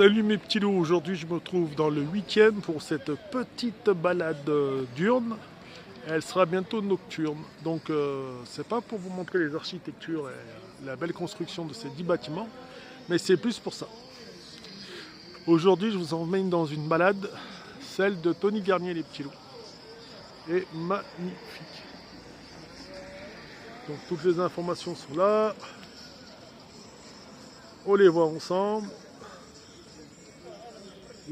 Salut mes petits loups, aujourd'hui je me trouve dans le 8e pour cette petite balade diurne. Elle sera bientôt nocturne, donc c'est pas pour vous montrer les architectures et la belle construction de ces 10 bâtiments, mais c'est plus pour ça. Aujourd'hui je vous emmène dans une balade, celle de Tony Garnier les petits loups. Et magnifique. Donc toutes les informations sont là. On les voit ensemble.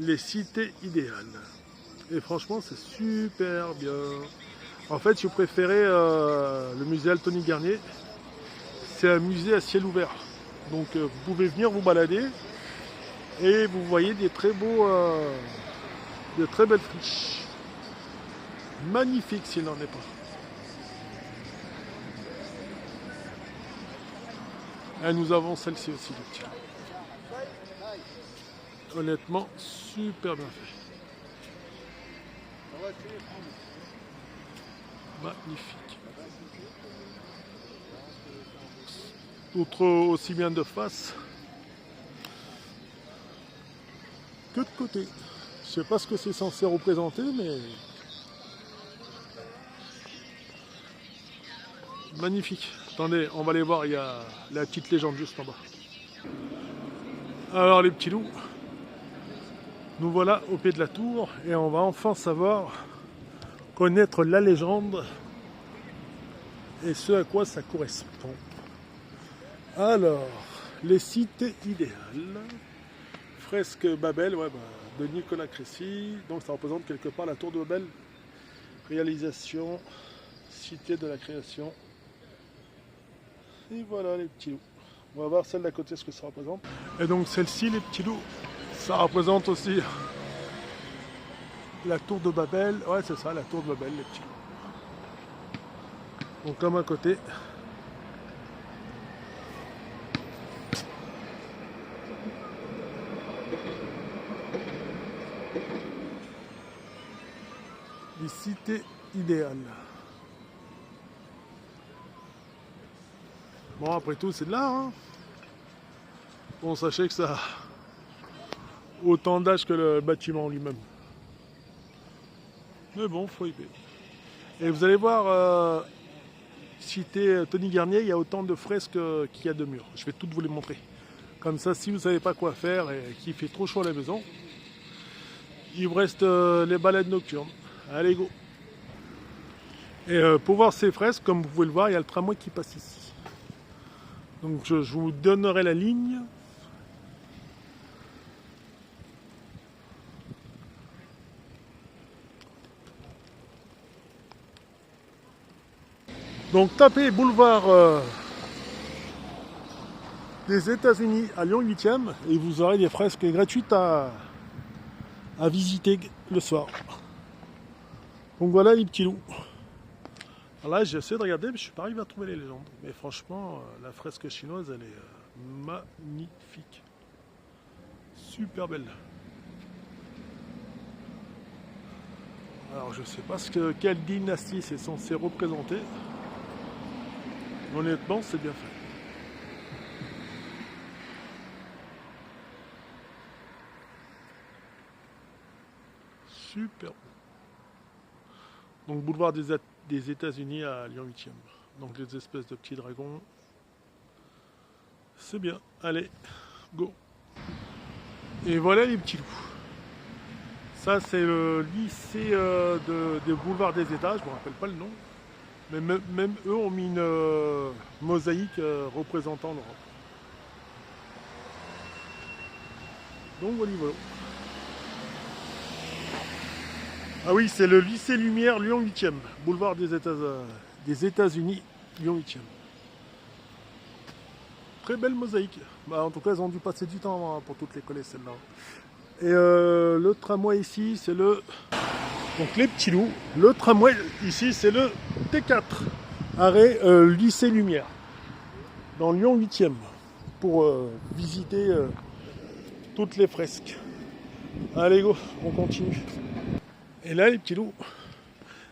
Les cités idéales. Et franchement, c'est super bien. En fait, si vous préférez le musée Tony Garnier, c'est un musée à ciel ouvert. Donc, vous pouvez venir vous balader et vous voyez des très beaux, de très belles friches. Magnifique s'il n'en est pas. Et nous avons celle-ci aussi, les petits. Honnêtement, super bien fait. Magnifique. D'autres aussi bien de face que de côté. Je sais pas ce que c'est censé représenter, mais magnifique. Attendez, on va aller voir, il y a la petite légende juste en bas. Alors les petits loups, nous voilà au pied de la tour et on va enfin savoir connaître la légende et ce à quoi ça correspond. Alors, les cités idéales, fresque Babel, de Nicolas Crécy, donc ça représente quelque part la tour de Babel, réalisation, cité de la création. Et voilà les petits loups. On va voir celle d'à côté ce que ça représente. Et donc celle-ci les petits loups, ça représente aussi la tour de Babel. Ouais c'est ça, la tour de Babel les petits loups. Donc comme à côté. Les cités idéales. Bon après tout c'est de l'art hein. Bon sachez que ça a autant d'âge que le bâtiment lui-même. Mais bon, faut y payer. Et vous allez voir, cité Tony Garnier, il y a autant de fresques qu'il y a de murs. Je vais toutes vous les montrer. Comme ça, si vous ne savez pas quoi faire et qu'il fait trop chaud à la maison, il vous reste les balades nocturnes. Allez, go! Et pour voir ces fresques, comme vous pouvez le voir, il y a le tramway qui passe ici. Donc je vous donnerai la ligne. Donc tapez boulevard des États-Unis à Lyon 8e et vous aurez des fresques gratuites à visiter le soir. Donc voilà les petits loups. Alors là j'essaie de regarder mais je ne suis pas arrivé à trouver les légendes. Mais franchement la fresque chinoise elle est magnifique. Super belle. Alors je sais pas quelle dynastie c'est censé représenter. Honnêtement, c'est bien fait. Super. Donc boulevard des États-Unis à Lyon 8e. Donc les espèces de petits dragons. C'est bien. Allez, go. Et voilà les petits loups. Ça c'est le lycée des boulevards des États, je ne me rappelle pas le nom. Mais même eux ont mis une mosaïque représentant l'Europe. Donc voilà. Ah oui, c'est le lycée Lumière Lyon 8e, boulevard des États-Unis, Lyon 8e. Très belle mosaïque. En tout cas, ils ont dû passer du temps pour toutes les coller celles-là. Et le tramway ici, c'est le... Donc les petits loups, le tramway ici, c'est le T4. Arrêt lycée Lumière, dans Lyon 8e, pour visiter toutes les fresques. Allez go, on continue. Et là les petits loups,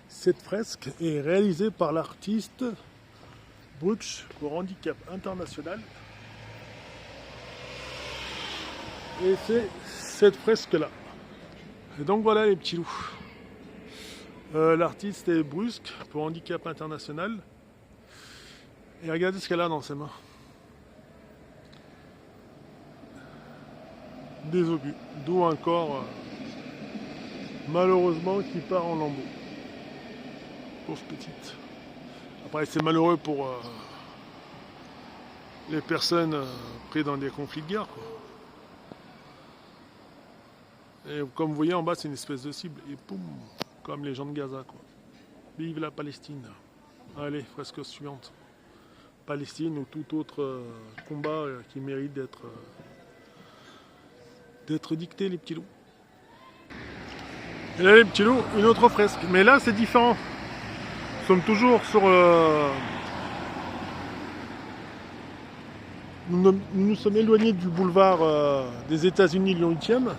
cette fresque est réalisée par l'artiste Bruch pour Handicap International. Et c'est cette fresque-là. Et donc voilà les petits loups. L'artiste est Brusque pour Handicap International. Et regardez ce qu'elle a dans ses mains. Des obus, d'où un corps malheureusement qui part en lambeaux. Pauvre petite. Après c'est malheureux pour les personnes prises dans des conflits de guerre, quoi. Et comme vous voyez en bas c'est une espèce de cible. Et poum, comme les gens de Gaza, quoi. Vive la Palestine. Allez, fresque suivante. Palestine ou tout autre combat qui mérite d'être dicté, les petits loups. Et là les petits loups, une autre fresque. Mais là c'est différent. Nous sommes toujours sur... Nous nous sommes éloignés du boulevard des États-Unis, Lyon 8e.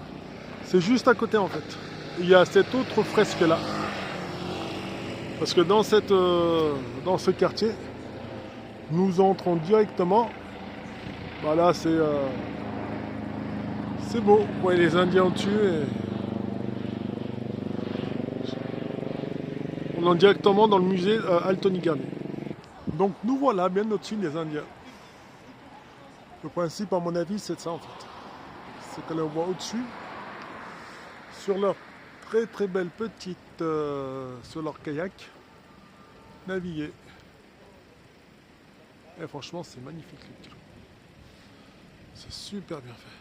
C'est juste à côté en fait. Il y a cette autre fresque là. Parce que dans ce quartier, nous entrons directement. Voilà, c'est beau. Vous voyez les Indiens au-dessus. On est directement dans le musée Altony Garnier. Donc nous voilà bien au-dessus des Indiens. Le principe, à mon avis, c'est ça en fait. C'est qu'on les voit au-dessus, sur leur très très belle petite, sur leur kayak, naviguer. Et franchement, c'est magnifique les petits loups. C'est super bien fait.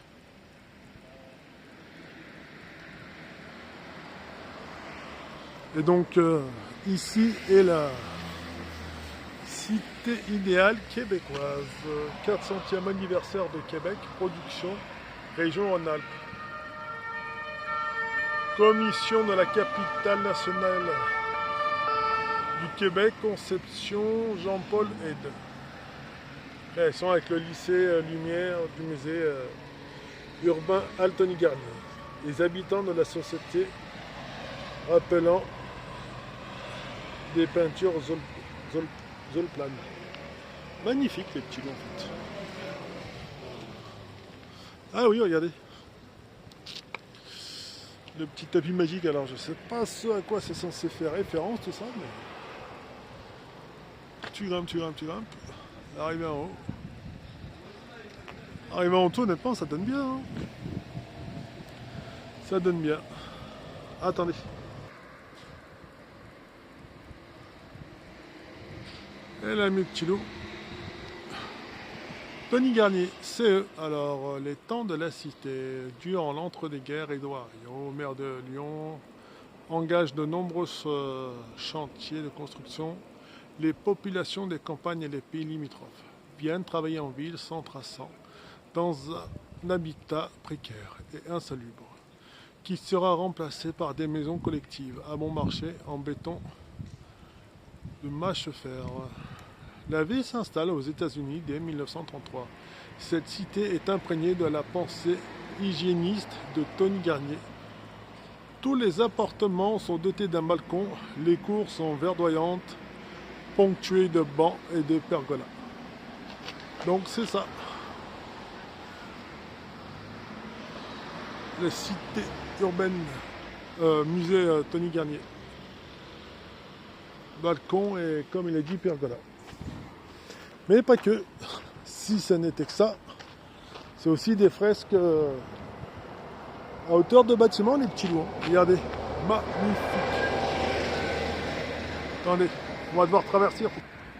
Et donc, ici est la cité idéale québécoise. 400e anniversaire de Québec, production, région Rhône-Alpes. Commission de la capitale nationale du Québec, conception Jean-Paul Aide. Création avec le lycée Lumière du musée urbain Altony Garnier. Les habitants de la société rappelant des peintures Zolplan. Magnifique les petits loups en fait. Ah oui, regardez. Le petit tapis magique, alors je sais pas ce à quoi c'est censé faire référence tout ça, mais tu grimpes. Arrivé en haut. Arrivé en haut, honnêtement, ça donne bien. Hein. Ça donne bien. Attendez. Et là, mes petits loups. Tony Garnier, CE. Alors, les temps de la cité. Durant l'entre-deux-guerres, Édouard Herriot, maire de Lyon, engage de nombreux chantiers de construction. Les populations des campagnes et des pays limitrophes viennent travailler en ville sans traçant, dans un habitat précaire et insalubre, qui sera remplacé par des maisons collectives à bon marché en béton de mâche-fer. La ville s'installe aux États-Unis dès 1933. Cette cité est imprégnée de la pensée hygiéniste de Tony Garnier. Tous les appartements sont dotés d'un balcon, les cours sont verdoyantes, ponctuées de bancs et de pergolas. Donc c'est ça. La cité urbaine, musée Tony Garnier. Balcon et comme il a dit, pergola. Mais pas que. Si ce n'était que ça, c'est aussi des fresques à hauteur de bâtiment, les petits loups. Regardez, magnifique. Attendez, on va devoir traverser.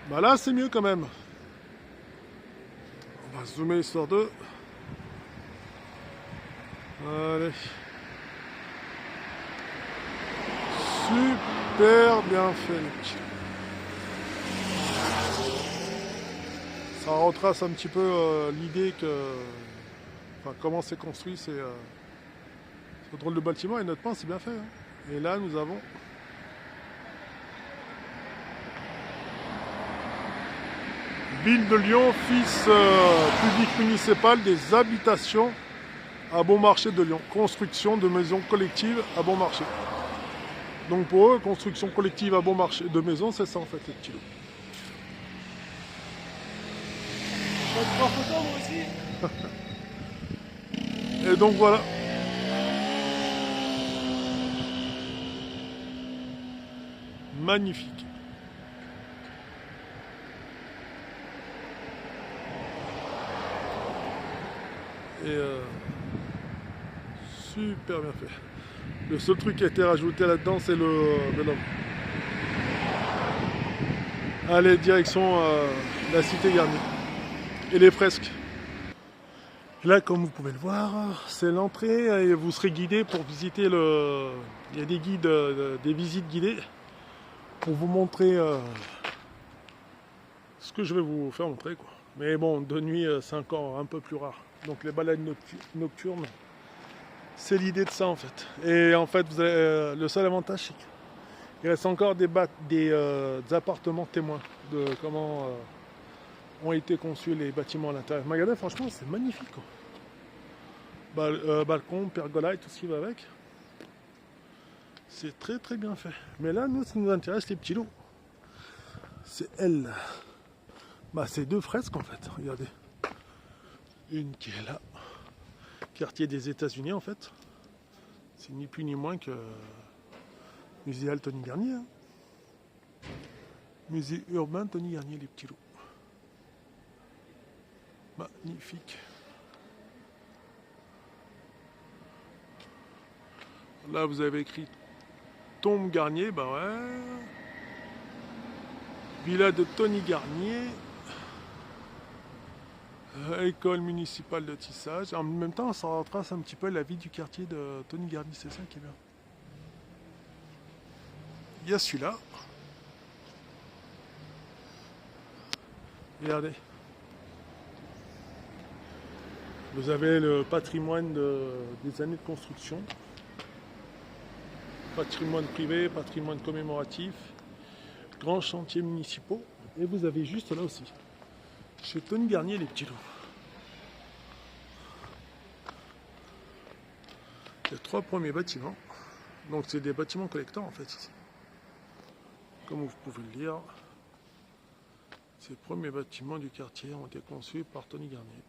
Bah là, c'est mieux quand même. On va zoomer sur deux. Allez. Super bien fait, les petits. Ça retrace un petit peu l'idée que... Enfin, comment c'est construit, c'est... ce drôle de bâtiment, et notre pain, c'est bien fait. Hein. Et là, nous avons... Ville de Lyon, office public municipal des habitations à bon marché de Lyon. Construction de maisons collectives à bon marché. Donc pour eux, construction collective à bon marché de maisons, c'est ça en fait les petits loups. Je prends photo moi aussi. Et donc voilà. magnifique. Et super bien fait. Le seul truc qui a été rajouté là-dedans, c'est le vélo. Allez, direction la cité Garnier et les fresques. Là, comme vous pouvez le voir, c'est l'entrée et vous serez guidé pour visiter le... Il y a des guides, des visites guidées pour vous montrer ce que je vais vous faire montrer, quoi. Mais bon, de nuit, c'est encore un peu plus rare. Donc les balades nocturnes, c'est l'idée de ça en fait. Et en fait, vous avez, le seul avantage, c'est qu'il reste encore des appartements témoins de comment ont été conçus les bâtiments à l'intérieur. Mais regardez, franchement, c'est magnifique, quoi. Balcon, pergola et tout ce qui va avec. C'est très très bien fait. Mais là, nous, ça nous intéresse les petits loups. C'est elle. C'est deux fresques en fait. Regardez. Une qui est là. Quartier des États-Unis en fait. C'est ni plus ni moins que Muséal Tony Garnier. Hein. Musée urbain Tony Garnier, les petits loups. Magnifique. Là, vous avez écrit Tombe Garnier, bah ouais. Villa de Tony Garnier. École municipale de tissage. En même temps, ça retrace un petit peu la vie du quartier de Tony Garnier, c'est ça qui est bien. Il y a celui-là. Regardez. Vous avez le patrimoine des années de construction. Patrimoine privé, patrimoine commémoratif, grands chantiers municipaux. Et vous avez juste là aussi, chez Tony Garnier, les petits loups. Les trois premiers bâtiments. Donc c'est des bâtiments collecteurs en fait ici. Comme vous pouvez le lire, ces premiers bâtiments du quartier ont été conçus par Tony Garnier.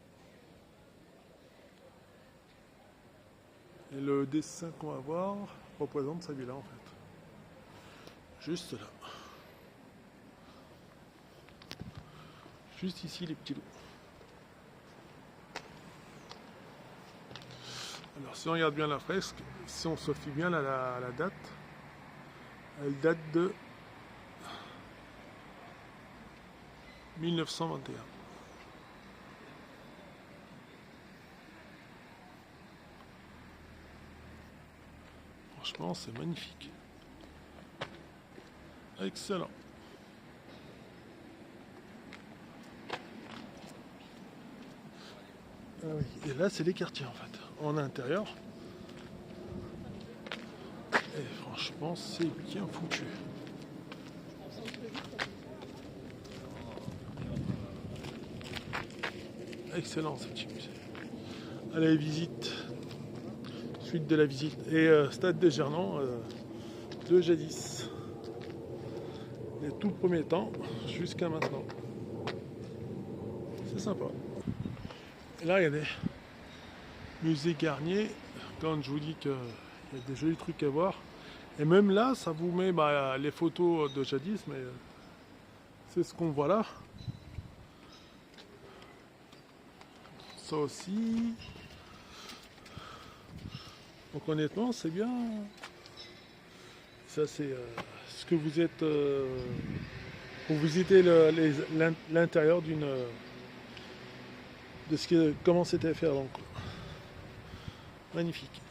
Et le dessin qu'on va voir représente sa villa en fait. Juste là. Juste ici les petits loups. Alors si on regarde bien la fresque, si on se fie bien à la date, elle date de 1921. Franchement, c'est magnifique. Excellent. Ah oui. Et là, c'est les quartiers en fait, en intérieur. Et franchement, c'est bien foutu. Excellent ce petit musée. Allez, visite. Suite de la visite. Et stade de Gerland de jadis. Les tout premiers temps jusqu'à maintenant. C'est sympa. Et là, regardez. Musée Garnier. Quand je vous dis qu'il y a des jolis trucs à voir. Et même là, ça vous met les photos de jadis, mais c'est ce qu'on voit là. Ça aussi. Donc honnêtement, c'est bien. Ça, c'est ce que vous êtes pour visiter l'intérieur d'une de comment c'était fait avant. Magnifique.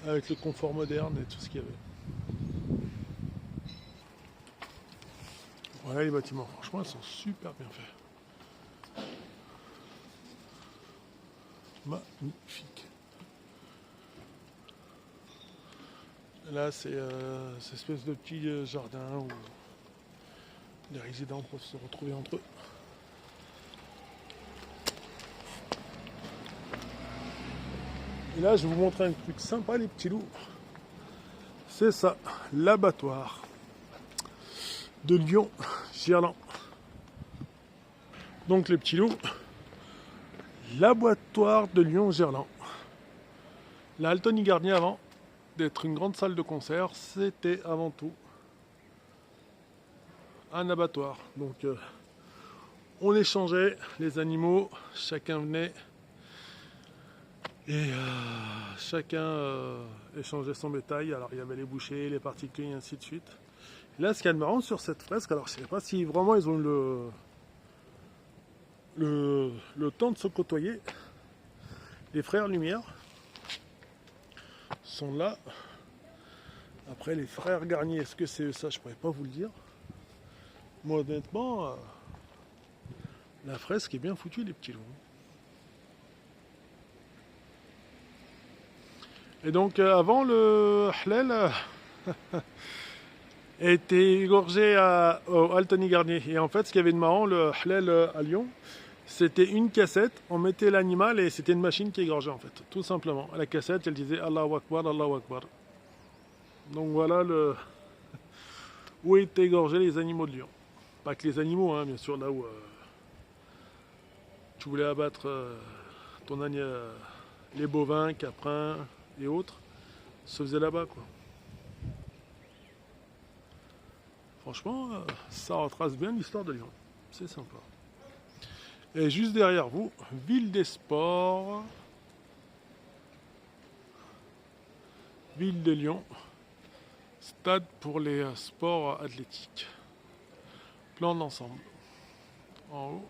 Avec le confort moderne et tout ce qu'il y avait. Voilà les bâtiments. Franchement, ils sont super bien faits. Magnifique. Là, c'est cette espèce de petit jardin où les résidents peuvent se retrouver entre eux. Et là, je vais vous montrer un truc sympa, les petits loups. C'est ça, l'abattoir de Lyon-Gerland. Donc, les petits loups, l'abattoir de Lyon-Gerland. Là, le Tony Garnier avant. d'être une grande salle de concert, c'était avant tout un abattoir. Donc on échangeait les animaux, chacun venait et chacun échangeait son bétail. Alors il y avait les bouchers, les particuliers et ainsi de suite. Et là, ce qu'il y a de marrant sur cette fresque, alors je ne sais pas si vraiment ils ont eu le temps de se côtoyer. Les frères Lumière sont là. Après les frères Garnier, est-ce que c'est ça? Je pourrais pas vous le dire. Moi honnêtement, la fresque est bien foutue, les petits loups. Et donc avant le halal était égorgé au Altony Garnier. Et en fait, ce qu'il y avait de marrant, le halal à Lyon, c'était une cassette, on mettait l'animal et c'était une machine qui égorgeait en fait, tout simplement. La cassette, elle disait Allahu Akbar, Allahu Akbar. Donc voilà où étaient égorgés les animaux de Lyon. Pas que les animaux, hein, bien sûr, là où tu voulais abattre ton animal, les bovins, caprins et autres, se faisait là-bas, quoi. Franchement, ça retrace bien l'histoire de Lyon. C'est sympa. Et juste derrière vous, ville des sports, ville de Lyon, stade pour les sports athlétiques. Plan d'ensemble. En haut.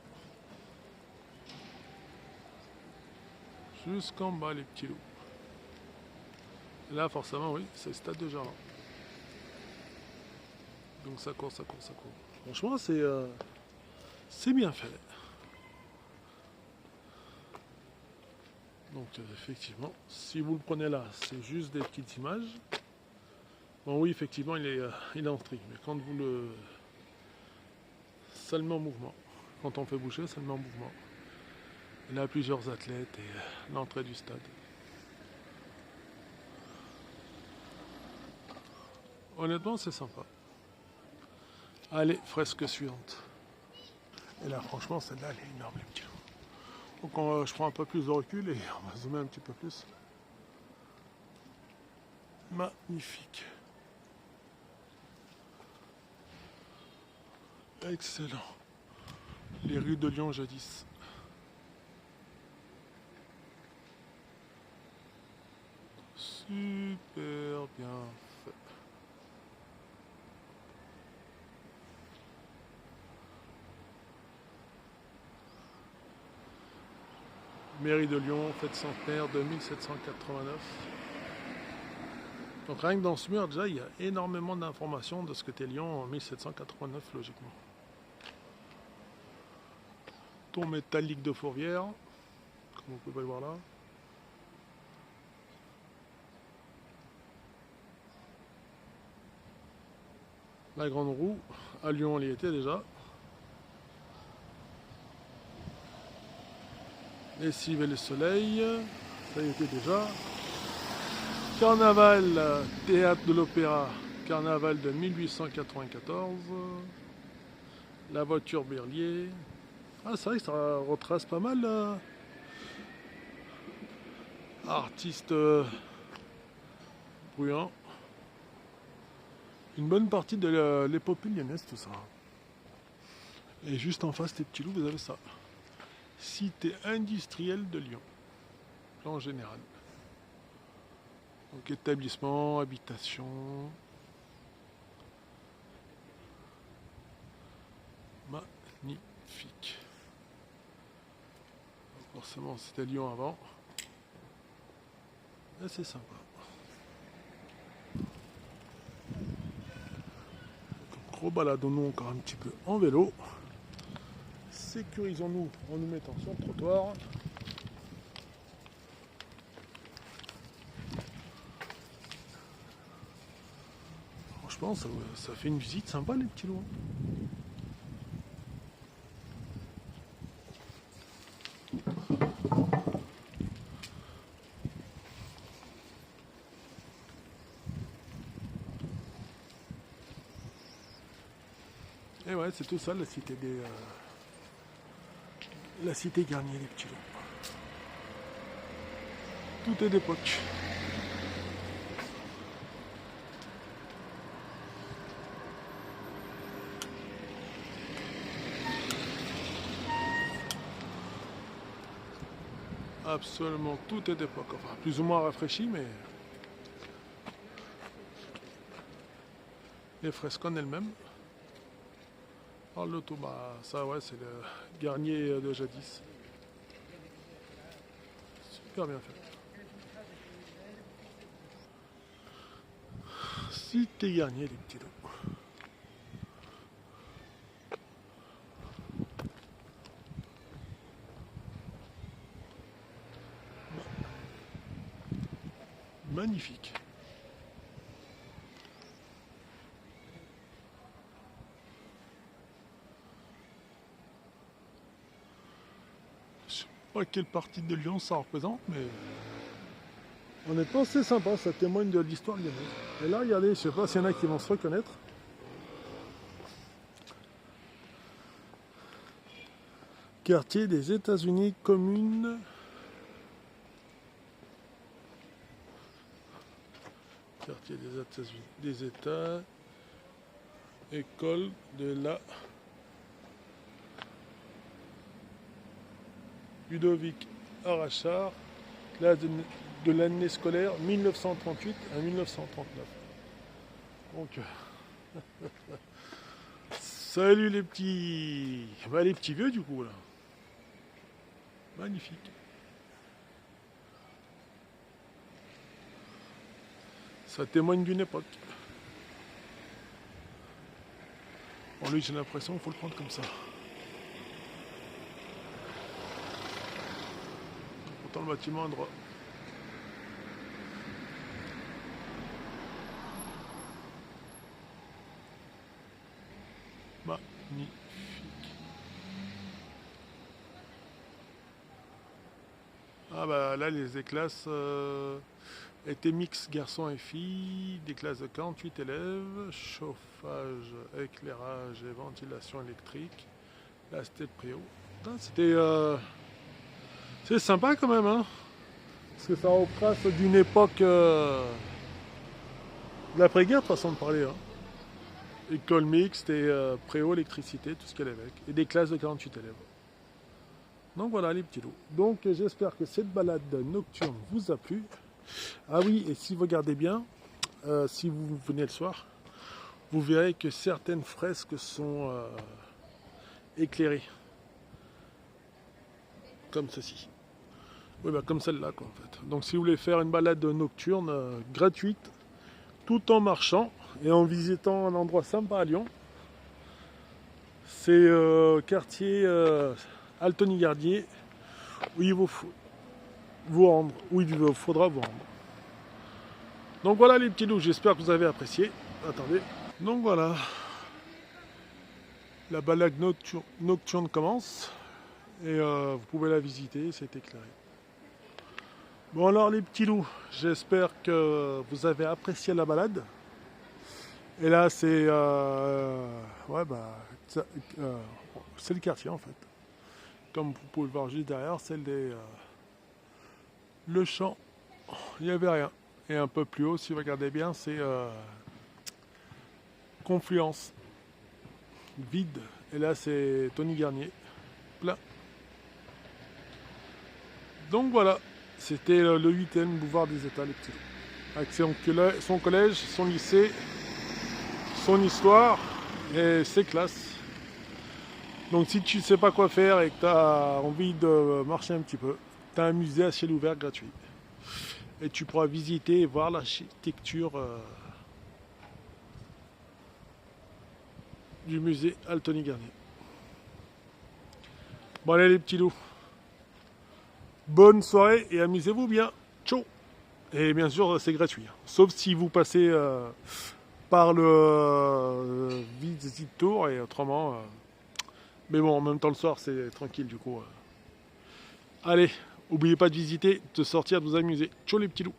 Jusqu'en bas les petits loups. Et là forcément oui, c'est le stade de Gerland. Donc ça court, ça court, ça court. Franchement c'est bien fait. Donc effectivement, si vous le prenez là, c'est juste des petites images. Bon oui, effectivement, il est en strict, mais quand vous le... Ça le met en mouvement. Quand on fait boucher, ça le met en mouvement. Il y a plusieurs athlètes et l'entrée du stade. Honnêtement, c'est sympa. Allez, fresque suivante. Et là, franchement, celle-là, elle est énorme, les petits loups. Donc je prends un peu plus de recul et on va zoomer un petit peu plus. Magnifique. Excellent. Les rues de Lyon jadis. Super bien fait. Mairie de Lyon, fête centenaire de 1789. Donc rien que dans ce mur, déjà, il y a énormément d'informations de ce que était Lyon en 1789, logiquement. Tour métallique de Fourvière, comme vous pouvez le voir là. La grande roue, à Lyon, on y était déjà. Les Cives et le Soleil, ça y était déjà. Carnaval, théâtre de l'opéra, carnaval de 1894. La voiture Berlier. Ah, c'est vrai que ça retrace pas mal. Artistes bruyants. Une bonne partie de l'épopée lyonnaise, tout ça. Et juste en face des petits loups, vous avez ça. Cité industrielle de Lyon. Plan général. Donc établissement, habitation. Magnifique. Donc forcément c'était Lyon avant. Et c'est sympa. Donc rebaladons-nous encore un petit peu en vélo. Sécurisons-nous en nous mettant sur le trottoir. Franchement, ça fait une visite sympa, les petits loups. Et ouais, c'est tout ça, la cité des... la cité Garnier, les petits loups. Tout est d'époque. Absolument tout est d'époque. Enfin, plus ou moins rafraîchi, mais les fresques en elles-mêmes. Alors l'auto, bah, ça ouais, c'est le Garnier de jadis. Super bien fait. Cité Garnier, les petits loups. Magnifique. Je sais pas quelle partie de Lyon ça représente, mais honnêtement c'est sympa, ça témoigne de l'histoire lyonnaise. Et là regardez, je sais pas s'il y en a qui vont se reconnaître. Quartier des États-Unis, commune. Quartier des États-Unis, des États, école de la Ludovic Arachard, classe de l'année scolaire 1938 à 1939. Donc, salut les petits, bah, les petits vieux du coup là. Magnifique. Ça témoigne d'une époque. Bon, lui, j'ai l'impression qu'il faut le prendre comme ça. Pourtant, le bâtiment est droit. Magnifique. Ah bah là, les classes étaient mix garçons et filles, des classes de 48 élèves, chauffage, éclairage et ventilation électrique. Là, c'était le préau. C'était c'est sympa quand même, hein, parce que ça retrace d'une époque de l'après-guerre, façon de parler. Hein. École mixte et préau, électricité, tout ce qu'elle est avec. Et des classes de 48 élèves. Donc voilà les petits loups. Donc j'espère que cette balade nocturne vous a plu. Ah oui, et si vous regardez bien, si vous venez le soir, vous verrez que certaines fresques sont éclairées. Comme ceci. Oui, bah, comme celle-là quoi en fait. Donc si vous voulez faire une balade nocturne gratuite, tout en marchant et en visitant un endroit sympa à Lyon, c'est quartier Altony-Garnier où il vous rendre, où il vous faudra vous rendre. Donc voilà les petits loups, j'espère que vous avez apprécié. Attendez. Donc voilà, la balade nocturne commence et vous pouvez la visiter, c'est éclairé. Bon alors les petits loups, j'espère que vous avez apprécié la balade. Et là c'est ouais bah c'est le quartier en fait. Comme vous pouvez le voir juste derrière, c'est le champ. Il n'y avait rien. Et un peu plus haut, si vous regardez bien, c'est Confluence. Vide. Et là c'est Tony Garnier. Plein. Donc voilà. C'était le 8e boulevard des États, les petits loups. Avec son collège, son lycée, son histoire et ses classes. Donc si tu ne sais pas quoi faire et que tu as envie de marcher un petit peu, tu as un musée à ciel ouvert gratuit. Et tu pourras visiter et voir l'architecture du musée Altony-Garnier. Bon allez les petits loups. Bonne soirée et amusez-vous bien. Ciao. Et bien sûr c'est gratuit. Sauf si vous passez par le Visit Tour et autrement... mais bon, en même temps le soir c'est tranquille du coup. Allez, n'oubliez pas de visiter, de sortir, de vous amuser. Ciao les petits loups.